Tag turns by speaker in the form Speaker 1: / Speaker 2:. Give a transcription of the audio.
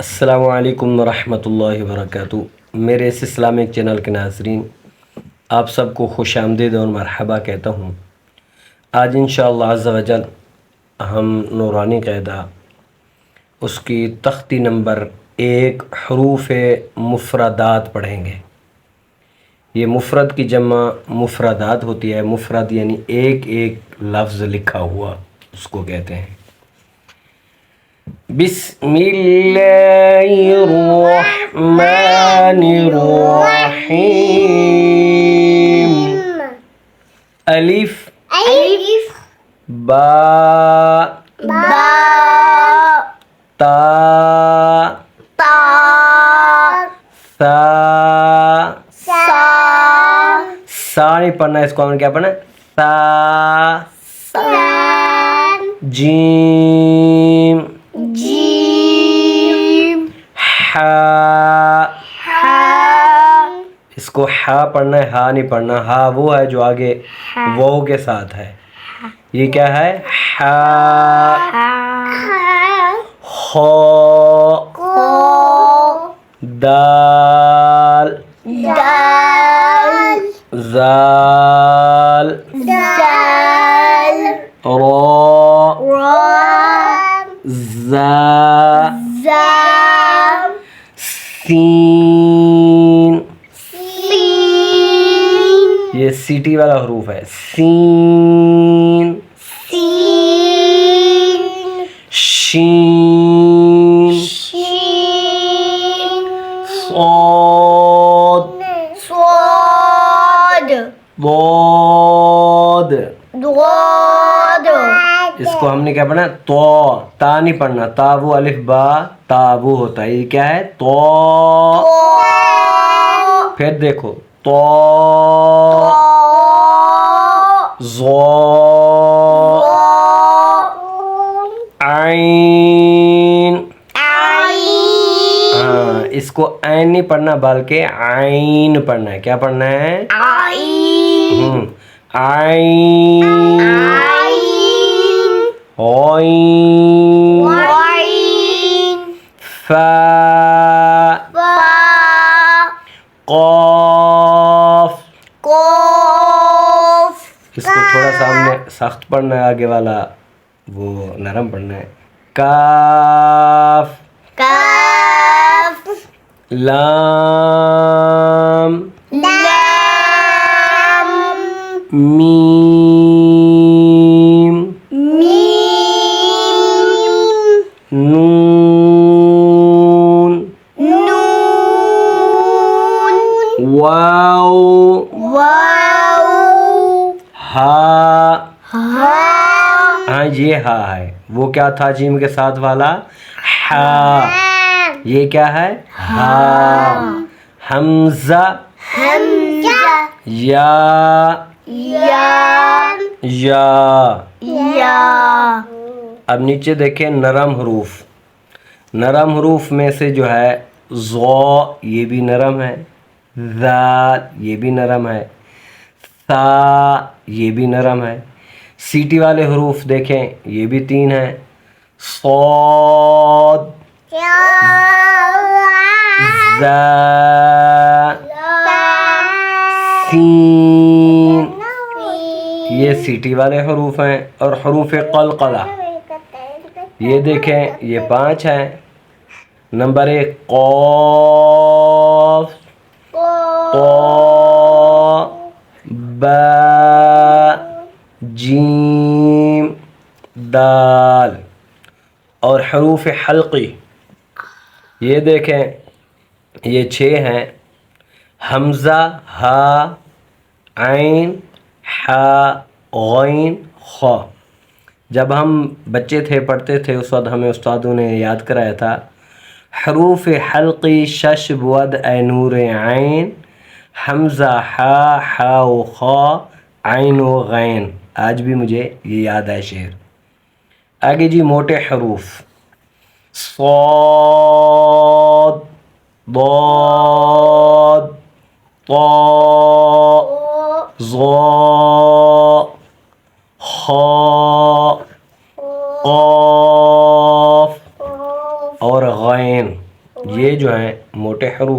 Speaker 1: السلام علیکم ورحمۃ اللہ وبرکاتہ۔ میرے اس اسلامک چینل کے ناظرین، آپ سب کو خوش آمدید اور مرحبا کہتا ہوں۔ آج انشاءاللہ عز و جل ہم نورانی قاعدہ اس کی تختی نمبر 1 حروف مفردات پڑھیں گے۔ یہ مفرد کی جمع مفردات ہوتی ہے۔ مفرد یعنی ایک ایک لفظ لکھا ہوا، اس کو کہتے ہیں۔ بسم اللہ الرحمن الرحیم۔ الف با تا سا سا نہیں پڑھنا، اس کو ہم نے کیا پڑھنا ہے؟ سا جیم ہا، اس کو ہا پڑھنا ہے، ہا نہیں پڑھنا۔ ہا وہ ہے جو آگے واو کے ساتھ ہے، یہ کیا ہے؟ ہا۔ خا دال زال را زا سین، یہ سیٹی والا حروف ہے۔ سین شین صاد ضاد، اس کو ہم نے کیا پڑھنا؟ تو تا نہیں پڑھنا، تا وہ الف با تا وہ ہوتا ہے، یہ کیا ہے؟ تو۔ پھر دیکھو تو زو عین، ہاں اس کو عین نہیں پڑھنا بلکہ عین پڑھنا ہے۔ کیا پڑھنا ہے؟ عین عین فا قاف، اس کو تھوڑا سا ہم نے سخت پڑھنا ہے، آگے والا وہ نرم پڑھنا ہے۔ کاف لام میم نون واو ہا، ہاں یہ ہا ہے، وہ کیا تھا جیم کے ساتھ والا؟ ہا، یہ کیا ہے؟ ہا۔ حمزہ یا اب نیچے دیکھیں نرم حروف۔ نرم حروف میں سے جو ہے ضو، یہ بھی نرم ہے، ذال یہ بھی نرم ہے، ثا یہ بھی نرم ہے۔ سیٹی والے حروف دیکھیں، یہ بھی 3 ہیں، صاد زا سین، یہ سیٹی والے حروف ہیں۔ اور حروف قلقلہ یہ دیکھیں، یہ 5 ہیں۔ نمبر 1 قاف طا با جیم دال۔ اور حروف حلقی یہ دیکھیں، یہ 6 ہیں، حمزہ ہا عین حا غین خا۔ جب ہم بچے تھے پڑھتے تھے اس وقت ہمیں استادوں نے یاد کرایا تھا، حروف حلقی شش بود اے نور عین، حمزہ ہا حا و خا عین و غین۔ آج بھی مجھے یہ یاد ہے شعر۔ آگے جی موٹے حروف، صاد ضاد طا ظا خا قاف اور غین۔ یہ جو ہیں موٹے حروف